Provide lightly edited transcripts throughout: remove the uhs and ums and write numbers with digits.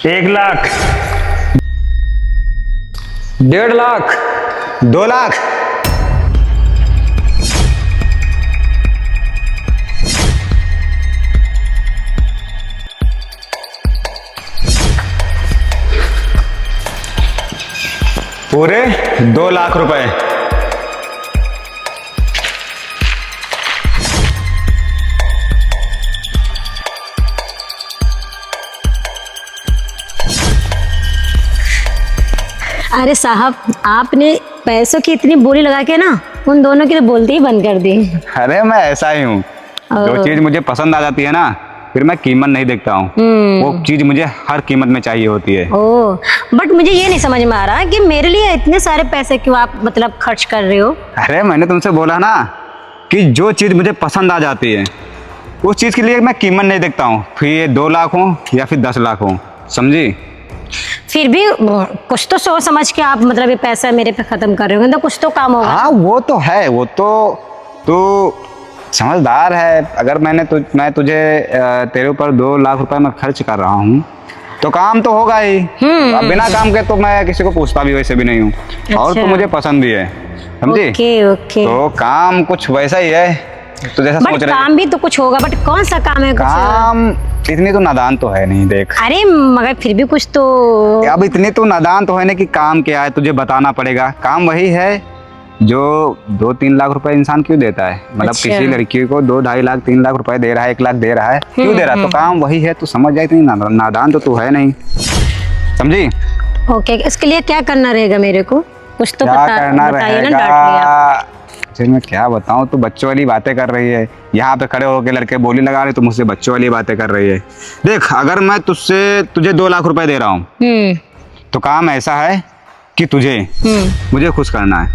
1 लाख, 1.5 लाख, 2 लाख, 2 लाख रुपए। अरे साहब, आपने पैसों की इतनी बोली लगा के ना उन दोनों की तो बोलते ही बंद कर दी। अरे मैं ऐसा ही हूँ, जो चीज मुझे पसंद आ जाती है ना, फिर मैं कीमत नहीं देखता हूँ। वो चीज मुझे हर कीमत में चाहिए होती है। ओह, बट मुझे ये नहीं समझ में आ रहा कि मेरे लिए इतने सारे पैसे क्यों आप मतलब खर्च कर रहे हो। अरे मैंने तुमसे बोला ना कि जो चीज मुझे पसंद आ जाती है उस चीज के लिए मैं कीमत नहीं देखता हूँ, फिर ये 2 लाख हो या फिर 10 लाख हो, समझी? फिर भी कुछ तो सोच समझ के आप मतलब ये पैसा मेरे पे खत्म कर रहे हो, तो कुछ तो काम होगा। हाँ वो तो है, वो तो तू समझदार है। अगर मैं तुझे तेरे ऊपर 2 लाख रुपए मैं खर्च कर रहा हूँ तो काम तो होगा ही। अब बिना काम के तो मैं किसी को पूछता भी वैसे भी नहीं हूँ। और तो मुझे पसंद भी है, समझी? Okay okay. तो काम कुछ वैसा ही है, तो जैसा सोच रहे काम भी तो कुछ होगा, बट कौन सा काम है? काम इतनी तो नादान तो है नहीं, देख। अरे मगर फिर भी कुछ तो। अब इतनी तो नादान तो है नहीं कि काम क्या है तुझे बताना पड़ेगा। काम वही है जो 2-3 लाख रुपए इंसान क्यों देता है, मतलब अच्छा। किसी लड़की को 2-2.5 लाख 3 लाख रुपए दे रहा है, 1 लाख दे रहा है, क्यों दे रहा है? तो काम वही है, तू समझ जाए। इतनी नादान तो तू है नहीं, समझी? ओके, इसके लिए क्या करना रहेगा मेरे को? कुछ तो क्या करना बताइए ना, डांट रहेगा? लिया। फिर मैं क्या बताऊं, तू बच्चों वाली बातें कर रही है। यहाँ पे खड़े होके लड़के बोली लगा रहे, तू मुझसे बच्चों वाली बातें कर रही है। देख, अगर मैं तुझे 2 लाख रुपए दे रहा हूँ तो काम ऐसा है कि मुझे खुश करना है,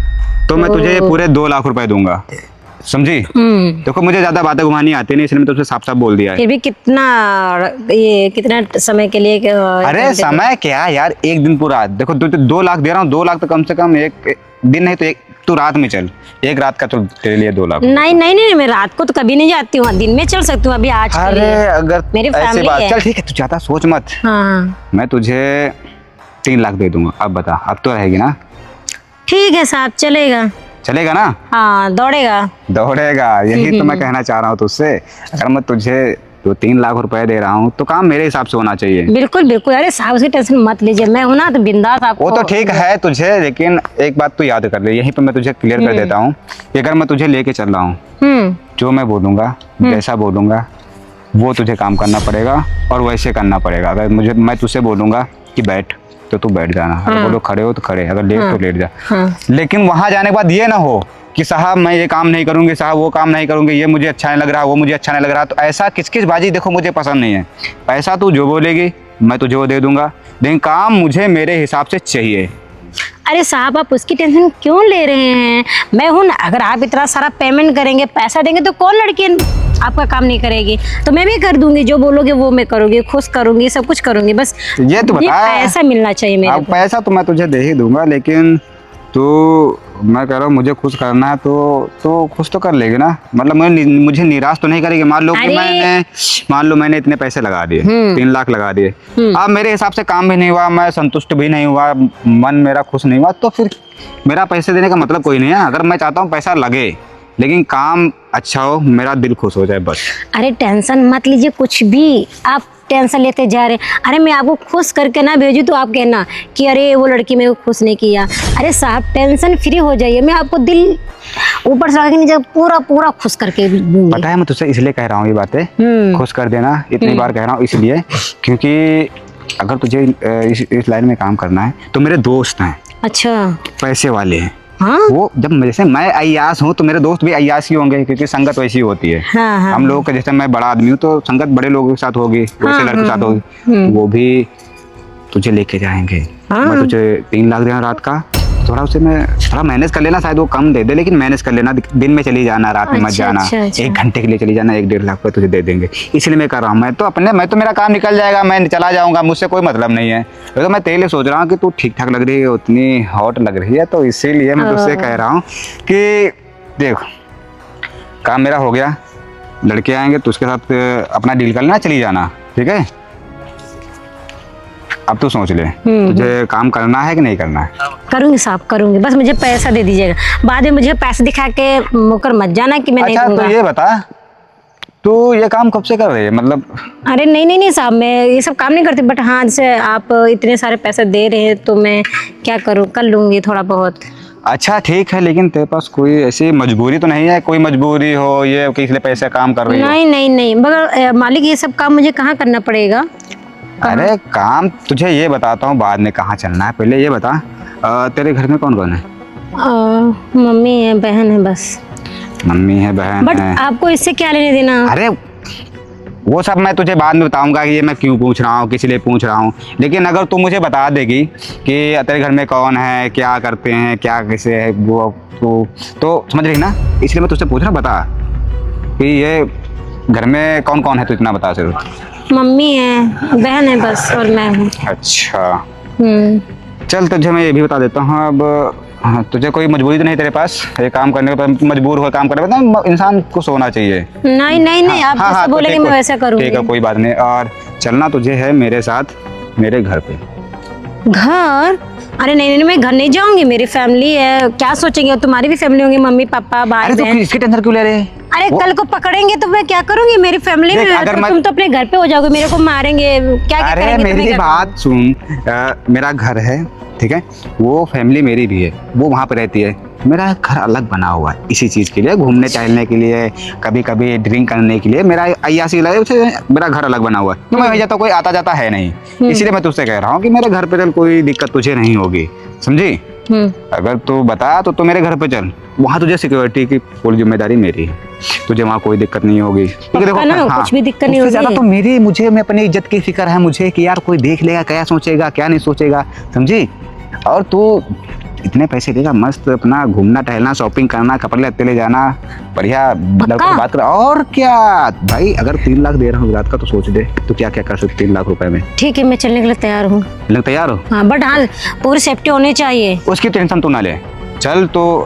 तो मैं तुझे पूरे 2 लाख रुपए दूंगा, समझी? देखो मुझे ज्यादा बातें घुमानी आती नहीं, इसलिए मैं तुझसे साफ साफ बोल दिया है। फिर भी कितना समय के लिए अरे समय क्या यार, 1 दिन पूरा। देखो तुझे 2 लाख दे रहा हूँ, 2 लाख तो कम से कम एक दिन नहीं तो तू रात में चल, 1 रात का तो तेरे लिए 2 लाख। नहीं नहीं नहीं, मैं रात को तो कभी नहीं जाती हूँ, दिन में चल सकती हूँ। अभी आज के अरे लिए अगर मेरी ऐसी फैमिली बात, है। चल ठीक है, तू ज्यादा सोच मत। हाँ मैं तुझे 3 लाख दे दूंगा। अब बता, अब तो रहेगी ना? ठीक है साहब, चलेगा। चलेगा ना? हाँ, दौड़ेगा। दौड़ेगा, यही तो मैं कहना चाह रहा हूँ तुझसे। अगर मैं तुझे 2-3 लाख रुपए दे रहा हूँ तो काम मेरे हिसाब से होना चाहिए। बिल्कुल बिल्कुल। अरे साहब उसकी टेंशन मत लीजिए, मैं हूं ना तो बिंदास आपको। वो तो ठीक है तुझे, लेकिन एक बात तू याद कर ले, यहीं पे मैं तुझे क्लियर कर देता हूँ कि अगर मैं तुझे लेके चल रहा हूँ, जो मैं बोलूंगा, जैसा बोलूंगा वो तुझे काम करना पड़ेगा और वैसे करना पड़ेगा। अगर मैं तुझसे बोलूंगा कि बैठ तो तू बैठ जाना, अगर बोलो खड़े हो तो खड़े, अगर लेट तो लेट जा। लेकिन वहां जाने के बाद ये ना हो कि साहब मैं ये काम नहीं करूंगी, साहब वो काम नहीं करूंगी, ये मुझे अच्छा नहीं लग रहा, वो मुझे अच्छा नहीं लग रहा। तो ऐसा किचकिच बाजी देखो मुझे पसंद नहीं है। पैसा तू जो बोलेगी मैं तुझे वो दे दूंगा, लेकिन काम मुझे मेरे हिसाब से चाहिए। अरे साहब आप उसकी टेंशन क्यों ले रहे हैं? मैं हूं ना, अगर आप इतना सारा पेमेंट करेंगे, पैसा देंगे, तो कौन लड़की आपका काम नहीं करेगी? तो मैं भी कर दूंगी, जो बोलोगे वो मैं करूंगी, खुश करूंगी, सब कुछ करूंगी। बस ये तो बता, पैसा मिलना चाहिए मेरे को। पैसा तो मैं तुझे दे ही दूंगा, लेकिन मैं कह रहा हूँ मुझे खुश करना है तो खुश तो कर लेगी ना? मतलब मुझे निराश तो नहीं करेगी। मान लो मैंने इतने पैसे लगा दिए, 3 लाख लगा दिए, अब मेरे हिसाब से काम भी नहीं हुआ, मैं संतुष्ट भी नहीं हुआ, मन मेरा खुश नहीं हुआ, तो फिर मेरा पैसे देने का मतलब कोई नहीं है। अगर मैं चाहता हूँ पैसा लगे लेकिन काम अच्छा हो, मेरा दिल खुश हो जाए, बस। अरे टेंशन मत लीजिए, कुछ भी आप टेंशन लेते जा रहे। अरे मैं आपको खुश करके ना भेजू तो आप कहना कि अरे वो लड़की मेरे को खुश नहीं किया। अरे साहब टेंशन फ्री हो जाइए, मैं आपको दिल ऊपर से नीचे पूरा पूरा खुश करके दूंगी। पता है मैं तुझसे इसलिए कह रहा हूँ ये बातें, खुश कर देना, इतनी बार कह रहा हूँ इसलिए क्योंकि अगर तुझे इस लाइन में काम करना है तो मेरे दोस्त हैं, अच्छा पैसे वाले हैं। हाँ? वो जब जैसे मैं अय्यास हूँ तो मेरे दोस्त भी अय्यास ही होंगे, क्योंकि संगत वैसी होती है। हाँ। हम लोग के जैसे मैं बड़ा आदमी हूँ तो संगत बड़े लोगों के साथ होगी, वैसे लड़कों के साथ होगी, वो भी तुझे लेके जाएंगे। मैं तुझे 3 लाख देना रात का, थोड़ा मैनेज कर लेना, शायद वो कम दे दे, लेकिन मैनेज कर लेना। दिन में चली जाना, रात में मत जाना। 1 घंटे के लिए चली जाना, 1-1.5 लाख रुपए तुझे दे देंगे। इसलिए मैं कर रहा हूँ, मैं तो मेरा काम निकल जाएगा, मैं चला जाऊंगा, मुझसे कोई मतलब नहीं है। तो मैं तेरे लिए सोच रहा हूँ कि तू ठीक ठाक लग रही है, उतनी हॉट लग रही है, तो इसीलिए मैं तुझसे कह रहा हूँ कि देख काम मेरा हो गया, लड़के आएंगे तो उसके साथ अपना डील कर लेना, चली जाना, ठीक है? अब तू सोच ले, तुझे काम करना है कि नहीं करना है? करूंगी साहब, करूंगी, बस मुझे पैसा दे दीजिएगा। बाद में मुझे पैसे दिखा के मुकर मत जाना कि मैं नहीं अच्छा दूंगा। तो ये बता, तू ये काम कब से कर रही है मतलब? अरे नहीं नहीं नहीं साहब, मैं ये सब काम नहीं करती, बट हाँ जैसे आप इतने सारे पैसे दे रहे हैं तो मैं क्या करूँ, कर लूंगी थोड़ा बहुत। अच्छा ठीक है, लेकिन तेरे पास कोई ऐसी मजबूरी तो नहीं है? कोई मजबूरी हो ये कि इसलिए पैसे काम कर रही हो? नहीं नहीं नहीं, मगर मालिक ये सब काम मुझे कहाँ करना पड़ेगा? अरे काम तुझे ये बताता हूँ, बाद में कहाँ चलना है, पहले ये बता तेरे घर में कौन कौन है? मम्मी है, बहन है, बस। मम्मी है, बहन बट है। आपको इससे क्या लेने देना? अरे वो सब मैं तुझे बाद में बताऊंगा कि ये मैं क्यों पूछ रहा हूँ, किस लिए पूछ रहा हूँ। लेकिन अगर तू मुझे बता देगी कि तेरे घर में कौन है, क्या करते हैं, क्या कैसे है वो, तो समझ रही ना, इसलिए मैं तुझसे पूछ रहा हूँ। बता कि ये घर में कौन कौन है, तू इतना बता सिर्फ। मम्मी है, बहन है बस, और मैं हूँ। अच्छा चल, तुझे मैं ये भी बता देता हूँ अब। हाँ, तुझे कोई मजबूरी तो नहीं तेरे पास ये काम करने का? मजबूर हो काम करने का, मतलब इंसान को सोना चाहिए। नहीं नहीं नहीं, आप जैसा तो बोलेंगे मैं वैसा करूँगी। ठीक है, कोई बात नहीं। और चलना तुझे है मेरे साथ मेरे घर पे। घर? अरे नहीं नहीं, मैं घर नहीं जाऊंगी, मेरी फैमिली है, क्या सोचेंगे? तुम्हारी भी फैमिली होंगी, मम्मी पापा भाई अरे तो बहन। इसकी टेंशन क्यों ले रहे? अरे कल को पकड़ेंगे तो मैं क्या करूंगी? मेरी फैमिली में देख, है, अगर तो मैं- तुम तो अपने घर पे हो जाओगे, मेरे को मारेंगे, क्या क्या अरे करेंगे? मेरी बात सुन, मेरा घर है, ठीक है, वो फैमिली मेरी भी है, वो वहाँ पे रहती है। मेरा घर अलग बना हुआ है इसी चीज़ के लिए, घूमने टहलने के लिए, कभी कभी ड्रिंक करने के लिए। मेरा अय्यासी मेरा घर अलग बना हुआ है, तो मैं वहीं जाता, कोई आता जाता है नहीं। इसीलिए मैं तुझसे कह रहा हूँ कि मेरे घर पे चल, कोई दिक्कत तुझे नहीं होगी, समझी? अगर तू बता तो मेरे घर पे चल, वहाँ तुझे सिक्योरिटी की पूरी जिम्मेदारी मेरी है, तुझे वहाँ कोई दिक्कत नहीं होगी। क्योंकि देखो ना, कुछ भी दिक्कत नहीं उससे ज्यादा होगी। तो मैं अपनी इज्जत की फिक्र है मुझे कि यार कोई देख लेगा, क्या सोचेगा क्या नहीं सोचेगा, समझी? और तू इतने पैसे देगा, मस्त अपना घूमना टहलना, शॉपिंग करना, कपड़े लत्ते ले जाना, बढ़िया लड़कों बात कर। और क्या भाई, अगर 3 लाख दे रहा हूँ रात का, तो सोच दे तो क्या क्या कर सकते 3 लाख रुपए में। ठीक है, मैं चलने के लिए तैयार हूँ। लग तैयार हो? हाँ, बट हाँ पूरी सेफ्टी होनी चाहिए। उसकी टेंशन तू ना ले, चल तो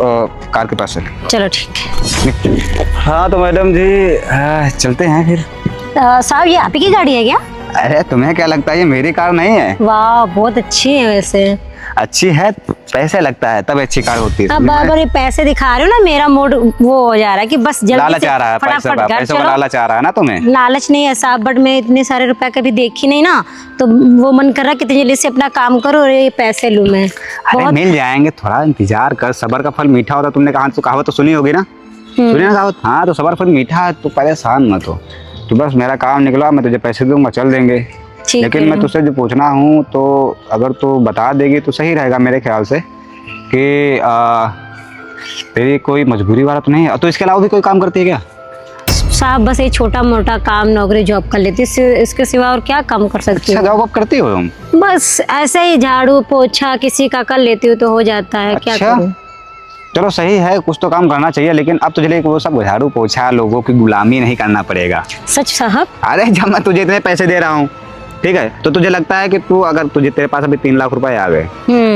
कार के पास चल। चलो ठीक है। हाँ तो मैडम जी चलते हैं फिर। साहब ये आप ही की गाड़ी है क्या? अरे तुम्हें क्या लगता है ये मेरी कार नहीं है? वाह, बहुत अच्छी है वैसे। अच्छी है, पैसे लगता है तब अच्छी कार होती है। अब बार ये पैसे दिखा रहे हो ना, मेरा मूड वो हो जा रहा है कि बस जल्दी लालच से आ रहा है, फटाफट घर पैसों का चलो। लालच आ रहा है ना तुम्हें? लालच नहीं है साहब, बट मैं इतने सारे रुपए कभी देखी नहीं ना, तो वो मन कर रहा है कितनी जल्दी से अपना काम करो और ये पैसे लूं मैं। अरे मिल जाएंगे, थोड़ा इंतजार कर, सबर का फल मीठा होता है। तुमने कहावत तो सुनी होगी ना? सुनी ना कहावत? हाँ, तो सबर फल मीठा है, तो परेशान मत हो, तो बस मेरा काम निकला, मैं तुझे पैसे दूंगा, चल देंगे। लेकिन मैं तुझसे जो पूछना हूँ, तो अगर तू बता देगी तो सही रहेगा मेरे ख्याल से कि तेरी कोई मजबूरी वाला तो नहीं है? तो इसके अलावा भी कोई काम करती है क्या? साहब बस ये छोटा मोटा काम, नौकरी जॉब कर लेती, इसके सिवा और क्या काम कर सकती अच्छा, हूँ? जॉब करती हो तुम? बस ऐसे ही झाड़ू पोछा किसी का कर लेती हूँ तो हो जाता है। क्या अच्छा, करूँ? चलो सही है, कुछ तो काम करना चाहिए, लेकिन अब तुझे लिए वो सब झाड़ू पोछा लोगों की गुलामी नहीं करना पड़ेगा। सच साहब? अरे जब मैं तुझे इतने पैसे दे रहा हूँ, ठीक है, तो तुझे लगता है कि तू, अगर तेरे पास अभी 3 लाख रुपए आ गए,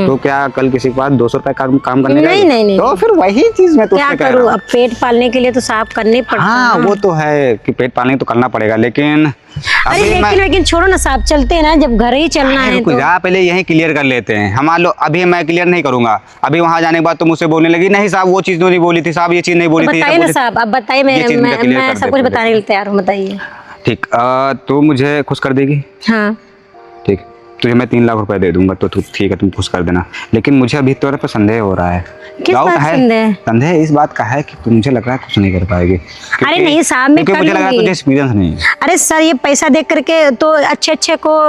तो क्या कल किसी के पास 200 रुपए काम करने नहीं, नहीं, नहीं। तो फिर वही चीज मैं तुझसे क्या कह रहा करूँ, हूँ। अब पेट पालने के लिए तो साहब करने पड़ता है हाँ ना। वो तो है कि पेट पालने तो करना पड़ेगा, लेकिन अरे अभी लेकिन छोड़ो ना साहब, चलते हैं ना, जब घर ही चलना है रुक तो। जा, पहले यही क्लियर कर लेते हैं। हम मान लो अभी मैं क्लियर नहीं करूंगा, अभी वहां जाने के बाद तो मुझसे बोलने लगी, नहीं साहब वो चीज तो नहीं बोली थी, साहब ये चीज नहीं बोली थी। बताइए ना साहब, आप बताइए, ये चीज़ मुझे clear मैं कर सब दे कुछ पहले। बताने के लिए तैयार हूँ, बताइए। ठीक, तो मुझे खुश कर देगी? हाँ ठीक, तुझे मैं 3 लाख रुपए दे दूंगा, तो तू ठीक है, तुम खुश कर देना। लेकिन मुझे अभी तेरे पे संदेह हो रहा है। किस डाउट बात है, संदेह? संदेह इस बात का है कि तू, मुझे लग रहा है कुछ नहीं कर पाएगी। अरे नहीं साहब, मैं क्योंकि कर मुझे लग रहा है लूंगी। तुझे एक्सपीरियंस नहीं है। अरे सर, ये पैसा देख करके तो अच्छे को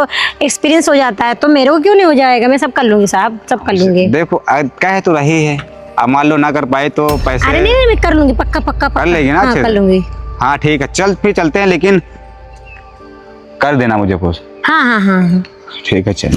एक्सपीरियंस हो जाता है, तो मेरे को क्यों नहीं हो जाएगा? मैं सब कर लूंगी साहब, सब कर लूंगी। देखो कह तो रही है, अब मान लो ना कर पाए तो पैसे। अरे नहीं, मैं कर लूंगी, पक्का पक्का पक्का। कर लेगी ना? हाँ, अच्छे कर से? लूंगी। हाँ ठीक है, चल फिर चलते हैं, लेकिन कर देना मुझे खुश। हाँ हाँ हाँ हाँ। ठीक है चल।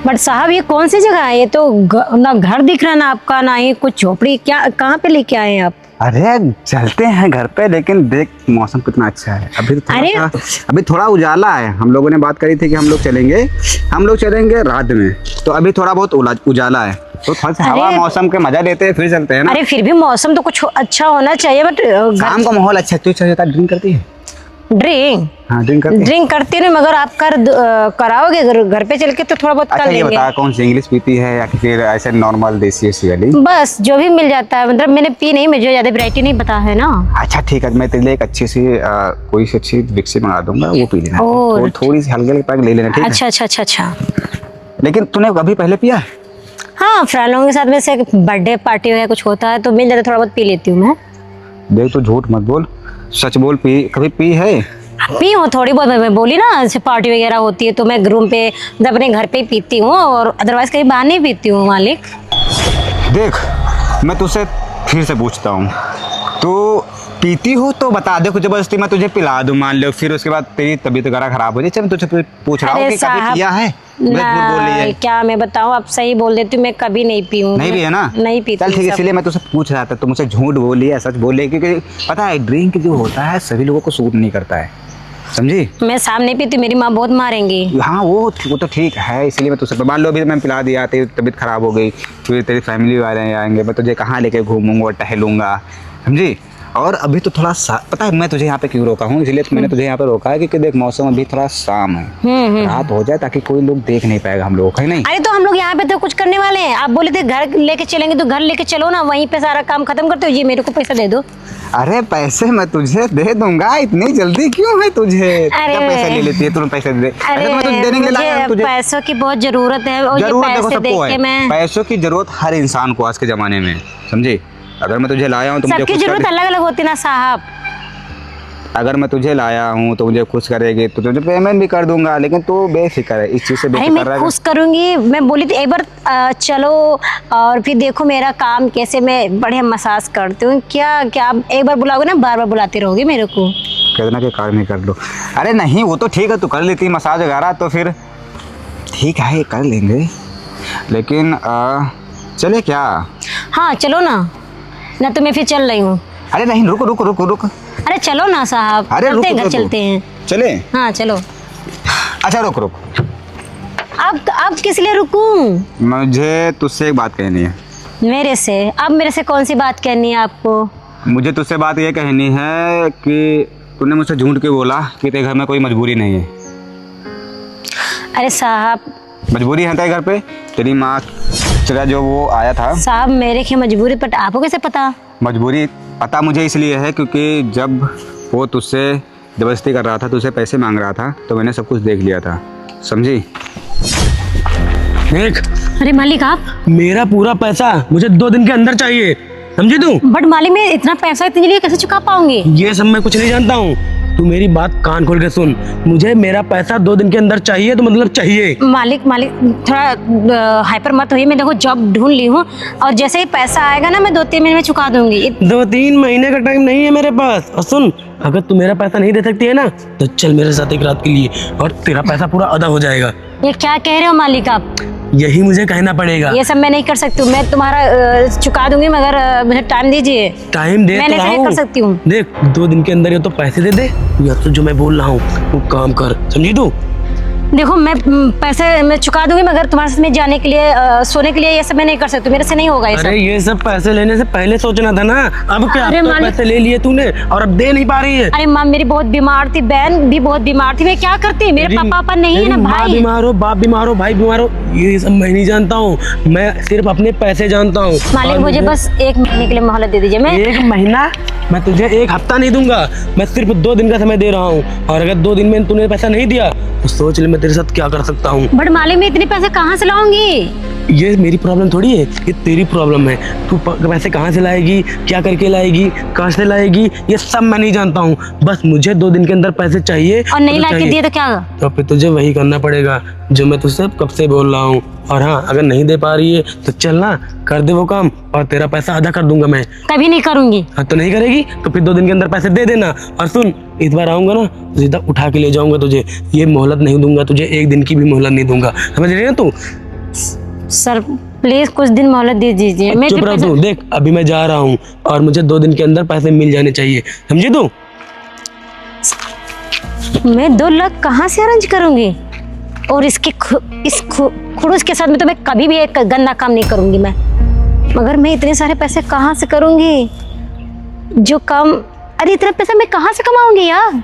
बट साहब ये कौन सी जगह है? ये तो ना घर दिख रहा ना आपका, ना ही कुछ झोपड़ी। क्या कहाँ पे लेके आए हैं आप? अरे चलते हैं घर पे, लेकिन देख मौसम कितना अच्छा है। अभी थोड़ा उजाला है। हम लोगों ने बात करी थी कि हम लोग चलेंगे रात में, तो अभी थोड़ा बहुत उजाला है, तो थोड़ा सा हवा मौसम के मजा लेते हैं फिर चलते हैं ना। अरे फिर भी मौसम तो कुछ अच्छा होना चाहिए। बट शाम का माहौल अच्छा है। तू ड्रिंक करती है? ड्रिंक? हाँ ड्रिंक करती नहीं, मगर आप कराओगे घर पे चल के तो थोड़ा बहुत कर अच्छा, ये लेंगे। बता कौन सी इंग्लिश पीती है या फिर ऐसे नॉर्मल देसी वाली? बस जो भी मिल जाता है, मतलब मैंने पी नहीं, मुझे ज्यादा वैरायटी नहीं पता है ना। अच्छा ठीक है, मैं तेरे लिए एक अच्छी सी कोई सी अच्छी विक्सी मंगा दूंगा, वो पी लेना। थोड़ी सी हल्के पैक ले लेना, ठीक है? अच्छा। लेकिन तूने कभी पहले पिया? हाँ, फ्रेंड लोगों के साथ में से बर्थडे पार्टी है कुछ होता है तो मिल जाता, थोड़ा बहुत पी लेती हूँ मैं। देख तू झूठ मत बोल, सच बोल। कभी पी है? पी हूँ थोड़ी बहुत। मैं बोली ना, जैसे पार्टी वगैरह होती है तो मैं रूम पे मतलब अपने घर पे ही पीती हूँ, और अदरवाइज कहीं बाहर नहीं पीती हूँ मालिक। देख मैं तुझसे फिर से पूछता हूँ, तो पीती हो तो बता दे, कुछ जबरदस्ती मैं तुझे पिला दूँ मान लो, फिर उसके बाद तेरी तबीयत वगैरह खराब हो जाए। चल मैं तुझसे पूछ रहा हूँ कि कभी पिया है? क्या मैं बताऊँ, आप सही बोल देती हूँ, मैं कभी नहीं पी हूँ। नहीं पिया ना? नहीं पीती। चल ठीक है, इसलिए मैं तुझसे पूछ रहा था। तो मुझसे झूठ बोली या सच बोले? क्योंकि पता है ड्रिंक जो होता है सभी लोगों को सूट नहीं करता है, समझी? मैं शाम नहीं पीती, मेरी माँ बहुत मारेंगी। हाँ वो तो ठीक है, इसलिए मैं तुझसे मान लो अभी मैं पिला दिया, तेरी तबीयत खराब हो गई, फिर तेरी फैमिली वाले आएंगे, मैं तुझे कहाँ लेके घूमूंगा, टहलूंगा, समझी? और अभी तो थोड़ा पता है मैं तुझे यहाँ पे क्यों रोका हूँ? इसलिए तो मैंने तुझे यहाँ पे रोका है क्योंकि देख मौसम अभी थोड़ा शाम है, रात हो जाए ताकि कोई लोग देख नहीं पाएगा हम लोग, कहीं नहीं। अरे तो हम लोग यहाँ पे तो कुछ करने वाले हैं। आप बोले थे घर लेके चलेंगे, तो घर लेके चलो ना, वहीं पे सारा काम खत्म करते हो। ये मेरे को पैसा दे दो। अरे पैसे मैं तुझे दे दूंगा, इतनी जल्दी क्यों है तुझे? क्या पैसे ले लेती है? तुम पैसे दे। अरे मैं तुझे देने के लिए लाया तुझे। पैसों की बहुत जरूरत है, और ये पैसे देख के मैं। पैसों की जरूरत हर इंसान को आज के जमाने में, समझी? अगर मैं तुझे लाया हूँ तो सबकी जरूरत अलग अलग होती ना साहब। अगर मैं तुझे लाया हूँ तो मुझे खुश करेगी तो तुझे पेमेंट भी कर दूंगा, लेकिन तू बेफिक्र है इस चीज से। अरे मैं खुश करूंगी, मैं बोली थी एक बार चलो और फिर देखो मेरा काम कैसे मैं बढ़िया मसाज करती हूँ। क्या आप एक बार बुलाओगे ना, बार बार बुलाते रहोगे मेरे को? कहना कि कार नहीं कर लो। अरे नहीं वो तो ठीक है, तू कर लेती मसाज वगैरह तो फिर ठीक है, कर लेंगे, लेकिन चले क्या? हाँ चलो ना तो मैं फिर चल रही हूँ। अरे नहीं रुक। अरे चलो ना साहब, अरे चलते घर चलते हैं। चले? हाँ चलो। अच्छा रुक। अब किस लिए रुकूं? मुझे तुझसे एक बात कहनी है। मेरे से? अब मेरे से कौन सी बात कहनी है आपको? मुझे तुझसे बात ये कहनी है कि तूने मुझसे झूठ क्यों बोला कि तेरे घर में कोई मजबूरी नहीं है? अरे साहब मजबूरी है तेरे घर पे? तेरी माँ चला जो वो आया था साहब, मेरे की मजबूरी, बट आपको कैसे पता? मजबूरी पता मुझे इसलिए है क्योंकि जब वो तुझसे जबरदस्ती कर रहा था, तुझसे पैसे मांग रहा था, तो मैंने सब कुछ देख लिया था, समझी? देख, अरे मालिक आप, मेरा पूरा पैसा मुझे 2 दिन के अंदर चाहिए, समझी तू? बट मालिक मैं इतना पैसा इतनी जल्दी कैसे चुका पाऊंगी? ये सब मैं कुछ नहीं जानता हूँ, तू मेरी बात कान खोल के सुन। मुझे मेरा पैसा 2 दिन के अंदर चाहिए, तो मतलब चाहिए। मालिक थोड़ा हाइपर मत होइए, मैं देखो जॉब ढूंढ ली हूँ, और जैसे ही पैसा आएगा ना मैं 2-3 महीने में चुका दूंगी। 2-3 महीने का टाइम नहीं है मेरे पास। और सुन, अगर तू मेरा पैसा नहीं दे सकती है ना, तो चल मेरे साथ एक रात के लिए, और तेरा पैसा पूरा अदा हो जाएगा। ये क्या कह रहे हो मालिक आप? यही मुझे कहना पड़ेगा। ये सब मैं नहीं कर सकती हूँ, मैं तुम्हारा चुका दूंगी, मगर मुझे टाइम दीजिए। टाइम दे मैं तो नहीं कर सकती हूँ। देख 2 दिन के अंदर या तो पैसे दे दे, या तो जो मैं बोल रहा हूँ वो काम कर, समझी तू? देखो मैं पैसे मैं चुका दूंगी, मगर तुम्हारे साथ में जाने के लिए सोने के लिए ये सब मैं नहीं कर सकती, मेरे से नहीं होगा ये सब। अरे ये सब पैसे लेने से पहले सोचना था ना, अब क्या? अरे तो पैसे ले लिए तूने और अब दे नहीं पा रही है। अरे माँ मेरी बहुत बीमार थी, बहन भी बहुत बीमार थी, मैं क्या करती? मेरे पापा नहीं है ना भाई। बीमार हो, बाप बीमार हो, भाई बीमार हो, ये सब मैं नहीं जानता हूँ, मैं सिर्फ अपने पैसे जानता हूँ। मालिक मुझे बस 1 महीने के लिए मोहलत दे दीजिए। मैं 1 महीना? मैं तुझे 1 हफ्ता नहीं दूंगा, मैं सिर्फ 2 दिन का समय दे रहा हूँ, और अगर 2 दिन में तूने पैसा नहीं दिया तो सोच ले मैं तेरे साथ क्या कर सकता हूँ। बट मालिक मैं इतने पैसे कहाँ से लाऊंगी? ये मेरी प्रॉब्लम थोड़ी है, ये तेरी प्रॉब्लम है। तू पैसे कहाँ से लाएगी, क्या करके लाएगी, कहाँ से लाएगी, ये सब मैं नहीं जानता हूँ। बस मुझे 2 दिन के अंदर पैसे चाहिए, और नहीं ला के दिए तो क्या? तो फिर तुझे वही करना पड़ेगा जो मैं तुझसे कब से बोल रहा हूँ। और हाँ, अगर नहीं दे पा रही है तो चल ना, कर दे वो काम, और तेरा पैसा अदा कर दूंगा मैं। कभी नहीं करूंगी। हाँ तो नहीं करेगी तो फिर 2 दिन के अंदर पैसे दे देना। और सुन, इस बार आऊंगा ना तो सीधा उठा के ले जाऊंगा तुझे, ये मोहलत नहीं दूंगा तुझे, 1 दिन की भी मोहलत नहीं दूंगा, समझ रही है तू? सर प्लीज कुछ दिन मोहलत दे दीजिए। मैं चुप रह तू। देख अभी मैं जा रहा हूँ और मुझे 2 दिन के अंदर पैसे मिल जाने चाहिए, समझी तू? मैं 2 लाख कहाँ से अरेंज करूंगी? और इस खुड़ूस के साथ में तो मैं कभी भी एक गंदा काम नहीं करूंगी मैं। मगर मैं इतने सारे पैसे कहाँ से करूंगी? जो काम, अरे इतना पैसा मैं कहाँ से कमाऊंगी यार?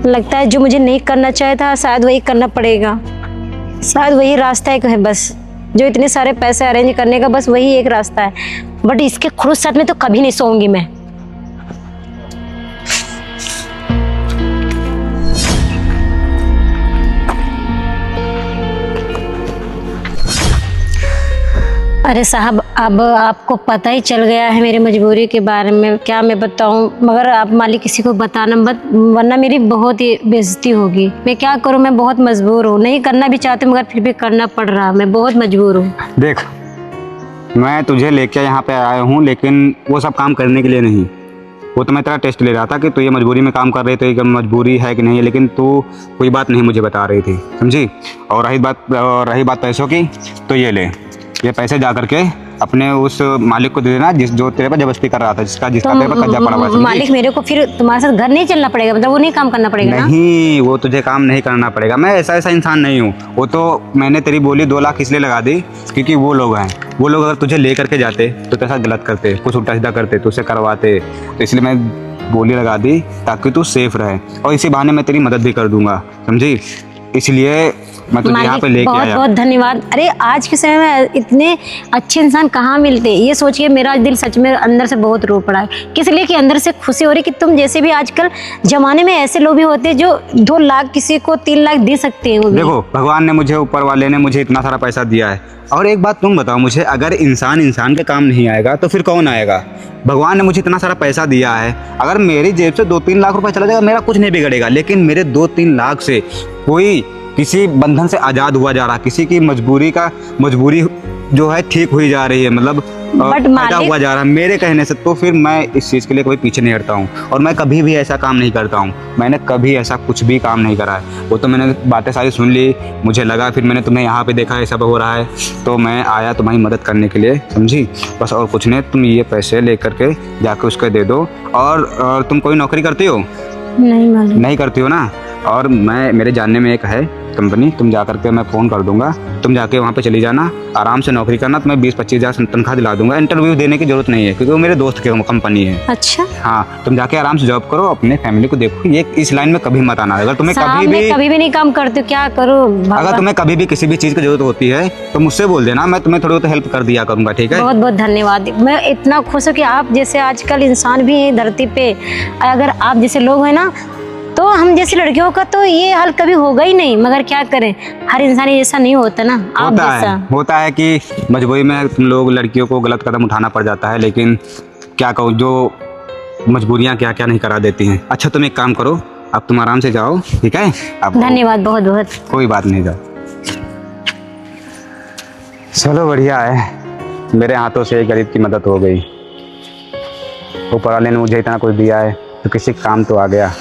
लगता है जो मुझे नहीं करना चाहिए था शायद वही करना पड़ेगा। शायद वही रास्ता एक है बस, जो इतने सारे पैसे अरेंज करने का बस वही एक रास्ता है। बट इसके खुड़ूस साथ में तो कभी नहीं सोऊंगी मैं। अरे साहब अब आपको पता ही चल गया है मेरी मजबूरी के बारे में, क्या मैं बताऊं? मगर आप मालिक किसी को बताना मत, वरना मेरी बहुत ही बेइज्जती होगी। मैं क्या करूं, मैं बहुत मजबूर हूं। नहीं करना भी चाहती मगर फिर भी करना पड़ रहा, मैं बहुत मजबूर हूं। देख मैं तुझे लेके यहाँ पे आया हूँ, लेकिन वो सब काम करने के लिए नहीं। वो तो मैं तेरा टेस्ट ले रहा था कि तू ये मजबूरी में काम कर रही थी, कि मजबूरी है कि नहीं है, लेकिन तू कोई बात नहीं मुझे बता रही थी, समझी? और रही बात पैसों की, तो ये ले, ये पैसे जा करके अपने उस मालिक को दे देना जो तेरे पर जबरदस्ती कर रहा था, जिसका तेरे पर कब्जा पड़ा हुआ है। मालिक मेरे को फिर तुम्हारे साथ घर नहीं चलना पड़ेगा, मतलब वो नहीं काम करना पड़ेगा ना? नहीं, वो तुझे काम नहीं करना पड़ेगा। मैं ऐसा इंसान नहीं हूँ। वो तो मैंने तेरी बोली 2 लाख इसलिए लगा दी क्योंकि वो लोग अगर तुझे ले करके जाते तो तेरे साथ गलत करते, कुछ उल्टा सीधा करते, तुझसे करवाते, तो इसलिए मैं बोली लगा दी ताकि तू सेफ रहे, और इसी बहाने मैं तेरी मदद भी कर दूंगा, समझी? इसलिए मैं तुझे यहाँ पे लेके बहुत आया। बहुत धन्यवाद। अरे आज के समय में इतने अच्छे इंसान कहाँ मिलते, ये सोच के मेरा दिल सच में अंदर से बहुत रो पड़ा है। किस लिए कि अंदर से खुशी हो रही कि तुम जैसे भी आजकल जमाने में ऐसे लोग भी होते हैं जो 2 लाख किसी को 3 लाख दे सकते हैं। वो भी देखो भगवान ने मुझे, ऊपर वाले ने मुझे इतना सारा पैसा दिया है। और एक बात तुम बताओ मुझे, अगर इंसान के काम नहीं आएगा तो फिर कौन आएगा? भगवान ने मुझे इतना सारा पैसा दिया है, अगर मेरी जेब से 2-3 लाख रुपए चला जाएगा मेरा कुछ नहीं बिगड़ेगा, लेकिन मेरे 2-3 लाख से कोई किसी बंधन से आज़ाद हुआ जा रहा, किसी की मजबूरी जो है ठीक हुई जा रही है, मतलब पैदा हुआ जा रहा है मेरे कहने से, तो फिर मैं इस चीज़ के लिए कोई पीछे नहीं हटता हूँ। और मैं कभी भी ऐसा काम नहीं करता हूँ, मैंने कभी ऐसा कुछ भी काम नहीं करा है। वो तो मैंने बातें सारी सुन ली, मुझे लगा, फिर मैंने तुम्हें यहाँ पे देखा ये सब हो रहा है तो मैं आया तुम्हारी मदद करने के लिए, समझी? बस और कुछ नहीं। तुम ये पैसे ले करके जाके उसको दे दो। और तुम कोई नौकरी करती हो? नहीं करती हो ना? और मेरे जानने में एक है कंपनी, तुम जा करके मैं फ़ोन कर दूंगा, तुम जाके वहाँ पे चली जाना, आराम से नौकरी करना, तुम्हें 20-25 हज़ार तनख्वाह दिला दूंगा। इंटरव्यू देने की जरूरत नहीं है क्योंकि वो मेरे दोस्त की कंपनी है। अच्छा हाँ, तुम जाके आराम से जॉब करो, अपने फैमिली को देखो। ये इस लाइन में कभी मत आना। अगर तुम्हें कभी भी नहीं काम करते, क्या करूँ? अगर तुम्हें कभी भी किसी भी चीज़ की जरूरत होती है तो मुझसे बोल देना, मैं तुम्हें थोड़ी बहुत हेल्प कर दिया करूँगा, ठीक है? बहुत बहुत धन्यवाद। मैं इतना खुश हूँ कि आप जैसे आजकल इंसान भी हैं धरती पे। अगर आप जैसे लोग हैं ना, तो हम जैसी लड़कियों का तो ये हाल कभी होगा ही नहीं। मगर क्या करें, हर इंसान ऐसा नहीं होता ना, आप जैसा। होता है कि मजबूरी में तुम लोग लड़कियों को गलत कदम उठाना पड़ जाता है, लेकिन क्या कहूँ, जो मजबूरियाँ क्या क्या नहीं करा देती हैं। अच्छा तुम एक काम करो, अब तुम आराम से जाओ, ठीक है? अब धन्यवाद बहुत बहुत। कोई बात नहीं, जाओ। चलो बढ़िया है, मेरे हाथों से एक गरीब की मदद हो गई। ऊपर वाले ने मुझे इतना कुछ दिया है तो किसी काम तो आ गया।